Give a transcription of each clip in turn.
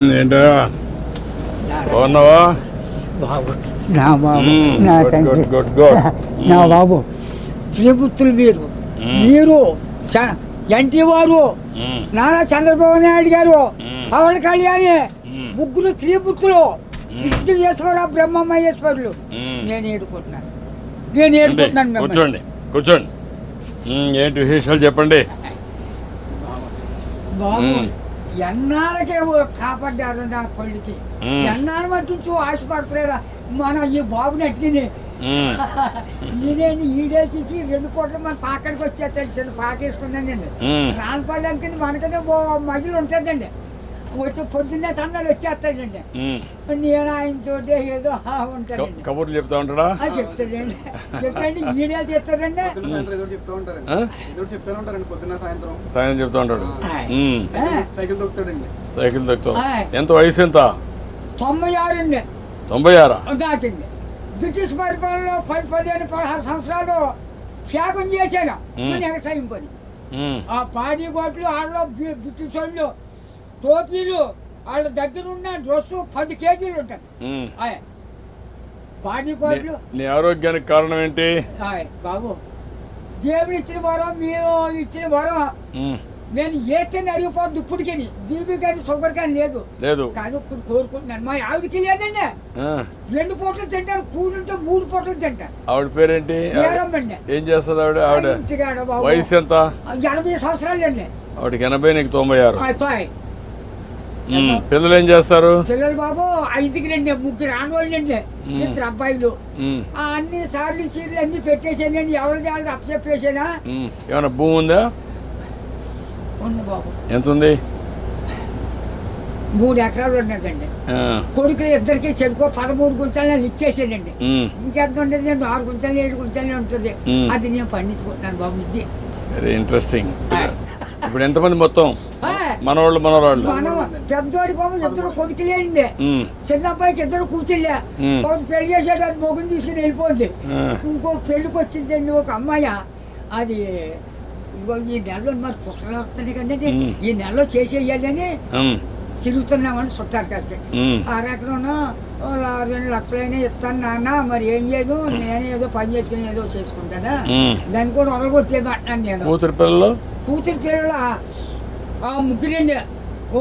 ఏంటా బాగున్నావా? బాబు నా బాబు నా గుడ్ తండ్రి గుడ్ గుడ్ గుడ్. నా బాబు త్రిపుత్రులు మీరు ఎన్టీ వారు నారా చంద్రబాబు నాయుడు గారు పవన్ కళ్యాణ్ ముగ్గురు త్రిపుత్రులు విష్ణుయేశ్వర బ్రహ్మమహేశ్వరులు నేను ఏడుకుంటున్నాను మిమ్మల్ని. కూర్చోండి కూర్చోండి. ఏంటి విశేషాలు చెప్పండి. బాబు ఎన్నాళ్ళకే కాపాడ్డారు నా కొడుకి. ఎన్నాళ్ళు మట్టించు ఆశపడతారా మన ఈ బాబుని అట్టిని ఈడే తీసి 2 కోట్లు మన పాకడికి వచ్చేస్తాడు. చిన్న పాకేసుకున్నానండి. రానపల్లానికి మనకనే మహిళ ఉంటుందండి. వచ్చి పొద్దున్నే చందాలు వచ్చేస్తాడండి. నేను ఆయనతో ఏదో ఉంటానండి. కబుర్లు చెప్తా ఉంటాడా? చెప్తాడండి. చెప్తాండి ఈడే చేస్తాడండి. సాయం చెప్తా ఉంటాడు. సైకిల్ తొక్కుతాం. ఎంత వయసు ఎంత? 96 అండి. 96 దాటింది. బ్రిటిష్ పరిపాలనలో 15-16 సంవత్సరాలు త్యాగం చేశాను. వ్యవసాయం పని ఆ పాడి గోట్లు ఆడలో బ్రిటిష్ వాళ్ళు టోపీలు వాళ్ళ దగ్గర ఉన్న డ్రెస్సు 10 కేజీలు ఉంటాయి. పాడి గోట్లు. నీ ఆరోగ్యానికి కారణం ఏంటి? బాబు దేవుడు ఇచ్చిన వరం, మీరు ఇచ్చిన వరం. నేను ఏతేనే అరిగిపోద్దు ఇప్పటికి. బీబీ కానీ షుగర్ కానీ లేదు కానీ ఇప్పుడు కోరుకుంటున్నాను. మా ఆవిడకి లేదండి. 2 పూటలు తింటాను. కూడుంటే 3 పూటలు తింటాను. ఆవిడ పేరేంటి? ఏం చేస్తుంది ఆవిడ? వయసు ఎంత? 80 సంవత్సరాలు అండి. ఆవిడకి 80, నీకు 96. పిల్లలు ఏం చేస్తారు? పిల్లలు బాబు 5కి 3 ఆడవాళ్ళు అండి. 2 అబ్బాయిలు. అన్ని సార్లు చీరలు అన్ని పెట్టేసానండి. ఎవరిది వాళ్ళకి అప్పచెప్పేసానా. ఏమైనా భూమి ఉందా? ఉంది బాబు. ఎంత ఉంది? 3 ఎకరాలు ఉన్నదండి. కొడుకులు ఇద్దరికి చెరుకో 13 గుంటలు నేను ఇచ్చేసానండి. ఇంకెంత ఉండేది? 6 గుంటలు 7 గుంటలు ఉంటుంది. అది నేను పండించుకుంటున్నాను బాబు. ఇది వెరీ ఇంట్రెస్టింగ్. ఇప్పుడు ఎంతమంది మొత్తం? మనవాళ్ళు మనవరాళ్ళు? పెద్దోడి బాబు 2 కొడుకులేండి. చిన్న అబ్బాయికి 2 కూతుళ్ళే. ఒకటి పెళ్లి చేసాడు. అది మొగుని తీసుకుని వెళ్ళిపోద్ది. ఇంకో పెళ్లికి వచ్చిందండి ఒక అమ్మాయి. అది ఈ నెలలో మరి పుస్తకాలు వస్తున్నాయి కదండి. ఈ నెలలో చేసేయాలని తిరుగుతున్నామని చుట్టారు కాస్త. 6 ఎకరం 2 లక్షలైనా ఇస్తాను నాన్న. మరి ఏం చేయను, నేను ఏదో పని చేసుకుని ఏదో చేసుకుంటానా. దాన్ని కూడా వదలగొట్టేది అంటున్నాను నేను. కూతురు పిల్లలు 3 ఓ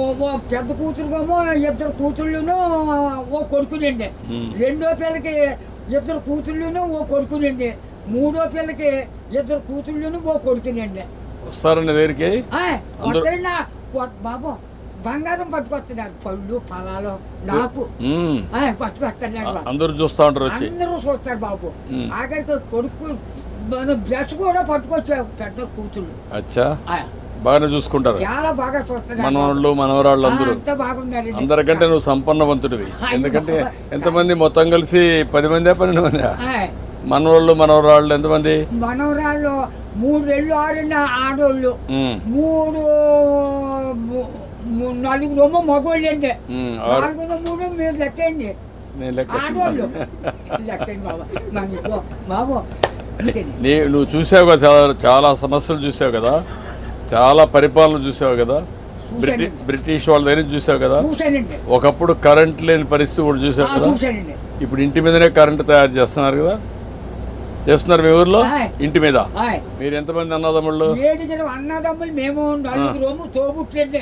పెద్ద కూతురుకేమో 2 కూతుళ్ళును ఓ కొడుకులండి. 2వ పిల్లకి 2 కూతుళ్ళును ఓ కొడుకులండి. 3వ పిల్లకి 2 కూతుళ్ళును ఓ కొడుకునండి. వస్తారండి దగ్గరికి? బాబు బంగారం పట్టుకొస్తున్నారు. పళ్ళు ఫలాలు నాకు పట్టుకొస్తున్నారు. అందరూ చూస్తా ఉంటారు. అందరూ చూస్తారు బాబు. ఆఖరికి కొడుకు బ్రష్ కూడా పట్టుకొచ్చారు. పెద్ద కూతుళ్ళు బాగానే చూసుకుంటారు. చాలా బాగా చూస్తారు. మనవాళ్ళు మనవరాళ్ళు అందరూ బాగున్నారు. అందరికంటే నువ్వు సంపన్నవంతుడివి. ఎందుకంటే ఎంతమంది మొత్తం కలిసి 10 మంది 12 మంది మనవాళ్ళు మనవరాళ్ళు ఎంతమంది? మనవరాళ్ళు 3 ఆడోళ్ళు, 4 మగోళ్ళు అండి. 4 మీరు లెక్కండి. ఆడోళ్ళు లెక్కండి బాబు. నువ్వు చూసావు కదా, చాలా సమస్యలు చూసావు కదా, చాలా పరిపాలన చూసావు కదా, బ్రిటిష్ వాళ్ళ దగ్గర చూసావు కదా. ఒకప్పుడు కరెంట్ లేని పరిస్థితి కూడా చూసావు కదా. ఇప్పుడు ఇంటి మీదనే కరెంట్ తయారు చేస్తున్నారు కదా. చేస్తున్నారు మీ ఊర్లో ఇంటి మీద. మీరు ఎంతమంది అన్నదమ్ముళ్ళు? 7 అన్నదమ్ములు. మేము 4 తోబుట్లండి.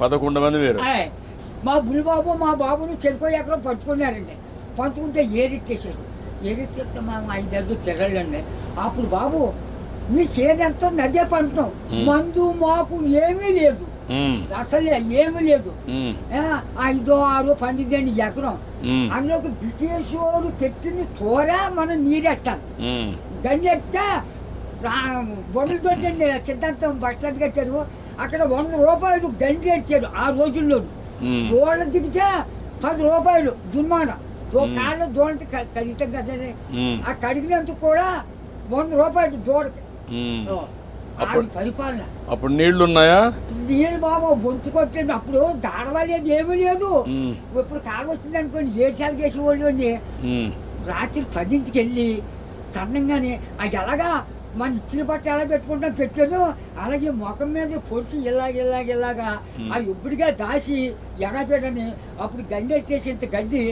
11 మంది మీరు. మా బుల్బాబు మా బాబును చెరుకోయి ఎక్కడో పట్టుకున్నారండి. పట్టుకుంటే ఏరిట్టేశారు. ఏరిట్టేస్తే మేము 5 పిల్లలండి. అప్పుడు బాబు మీ చేదంతా నదే పంటున్నాం. మందు మాకు ఏమీ లేదు, అసలు ఏమీ లేదు. 5-6 పండిద్దండి ఎకరం. అందులోకి బ్రిటిష్ వాడు పెట్టిన చోర మనం నీరెట్టాలి. గండి ఎట్టితే బొమ్మలు తోటండి సిద్ధాంతం బస్ స్టాండ్ కట్టారు. అక్కడ 100 రూపాయలు గండి ఎట్టారు ఆ రోజుల్లో. దోళ్ళ దిగితే 10 రూపాయలు జుర్మానా. కాళ్ళు దోళ్ళకి కడిగితే కదండి. ఆ కడిగినందుకు కూడా 100 రూపాయలు దోడకి. పరిపాలన. అప్పుడు నీళ్లు ఉన్నాయా? నీళ్ళు బాబు బొంతు కొట్టండి. అప్పుడు దాడవలేదు, ఏమీ లేదు. ఇప్పుడు కాలు వచ్చింది అనుకోండి 7 సార్లు వేసేవాళ్ళు అండి. రాత్రి 10ంటికి వెళ్ళి సన్నంగానే అది ఎలాగా మన ఇచ్చిన బట్ట ఎలా పెట్టుకుంటాం పెట్టాను, అలాగే ముఖం మీద పొడిచి ఇలాగా ఆ ఇప్పుడుగా దాసి ఎడపెట్టని అప్పుడు గడ్డి ఎట్టేసి ఇంత గడ్డి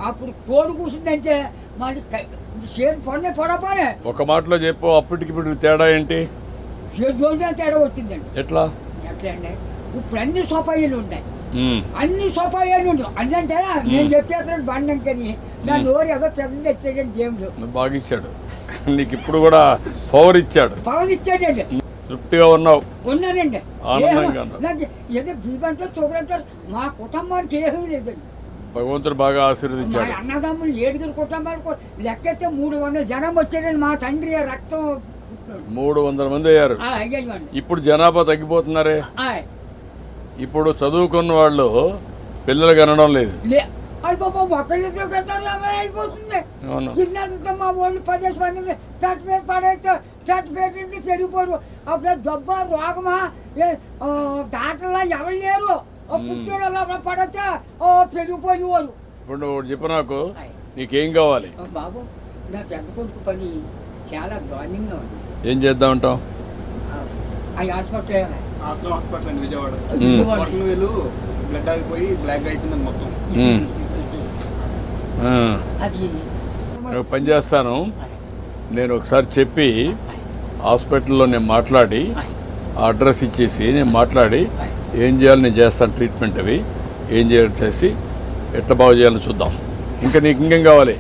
అప్పుడు కోడి కూర్చుందంటే మరి చేతి పడనే పడపోనే. ఒక మాటలో చెప్పు, అప్పటికి ఇప్పుడు తేడా ఏంటి? 7 రోజుల తేడా వచ్చిందండి. ఎట్లా అండి ఇప్పుడు అన్ని సోపాయిలు ఉన్నాయి, అన్ని సోపాయిలు ఉంటాయి. అంటే నేను చెప్పేస్తాను బండంకని నా నోరు ఏదో పెద్ద తెచ్చాడండి దేవుడు. బాగా ఇచ్చాడు నీకు, ఇప్పుడు కూడా పవర్ ఇచ్చాడు. తృప్తిగా ఉన్నావు? ఉన్నానండి. ఆనందంగా నాకు ఏదో బీబంటారు చూపరంటారు, మా కుటుంబానికి ఏమీ లేదండి. భగవంతుడు బాగా ఆశీర్వదించాడు. అన్నదమ్ములు 7 కుటుంబాలకు లెక్కైతే 300 జనం వచ్చారండి. మా తండ్రి రక్తం 300 మంది అయ్యారు. ఇప్పుడు జనాభా తగ్గిపోతున్నారే. ఇప్పుడు చదువుకున్న వాళ్ళు పిల్లలు కనడం లేదు. అయిపోతుంది. మా వాళ్ళు 10 మంది చట్టు మీద పడేస్తే చట్టు పెట్టి పెరిగిపోరు. అప్పుడు జబ్బా రోగమా డాక్టర్లా ఎవరు లేరు. పుట్టిన పడితే పెరిగిపోయేవారు. ఇప్పుడు చెప్పు నాకు, నీకేం కావాలి? బాబు నా పెద్ద కొడుకు పని చాలా దారుణంగా ఉంది. ఏం చేద్దాం అంటావు? హాస్పిటల్ అండి విజయవాడ. బ్లడ్ ఆగిపోయి బ్లాక్ అయిపోయింది మొత్తం. నేను పని చేస్తాను, నేను ఒకసారి చెప్పి హాస్పిటల్లో నేను మాట్లాడి ఆ అడ్రస్ ఇచ్చేసి నేను మాట్లాడి ఏం చేయాలి నేను చేస్తాను. ట్రీట్మెంట్ అవి ఏం చేయాలి చేసి ఎట్లా బాగు చేయాలని చూద్దాం. ఇంకా నీకు ఇంకేం కావాలి?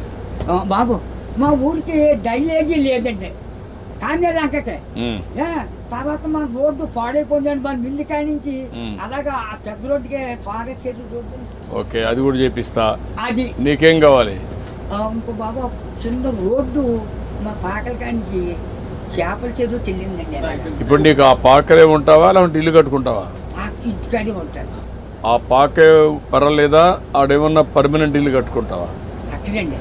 బాబు మా ఊరికి డైలేజీ లేదండి, కానీ దాకే తర్వాత మన రోడ్డు పాడైపోయిందండి. మన మిల్లి కాడి నుంచి అలాగా ఆ పెద్ద రోడ్డుకి త్వరగా చేతి రోడ్డు. ఓకే, అది కూడా చేపిస్తా. అది నీకేం కావాలి? ఇంకో బాబు చిన్న రోడ్డు మా పాకల కాడి నుంచి చేపల చెరువుకి వెళ్ళిందండి. ఇప్పుడు నీకు ఆ పాకలే ఉంటావా లేకుంటే ఇల్లు కట్టుకుంటావా? ఇంటికాడే ఉంటాను. ఆ పాకే పర్వాలేదా? ఆడేమన్నా పర్మనెంట్ ఇల్లు కట్టుకుంటావా? అక్కడండి.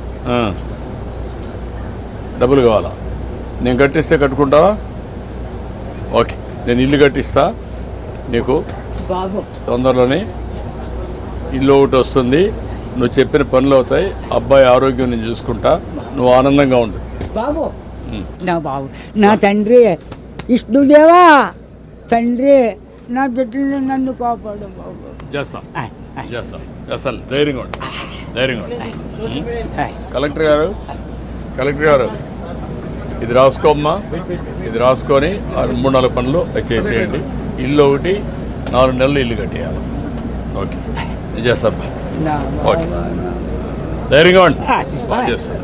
డబ్బులు కావాలా? నేను కట్టిస్తే కట్టుకుంటావా? ఓకే, నేను ఇల్లు కట్టిస్తా నీకు. బాబు తొందరలోనే ఇల్లు ఒకటి వస్తుంది, నువ్వు చెప్పిన పనులు అవుతాయి, అబ్బాయి ఆరోగ్యం నేను చూసుకుంటా, నువ్వు ఆనందంగా ఉండు. బాబు నా బాబు నా తండ్రి విష్ణుదేవా, తండ్రి నా బిడ్డల్ని నన్ను కాపాడు బాబు. చేస్తాను, ధైర్యంగా ఉండు. కలెక్టర్ గారు ఇది రాసుకోమ్మా, ఇది రాసుకొని 3-4 పనులు చేసేయండి. ఇల్లు ఒకటి 4 నెలలు ఇల్లు కట్టేయాలి. ఓకే, నేను చేస్తాను. ఓకే, ధైర్యంగా ఉండి చేస్తాను.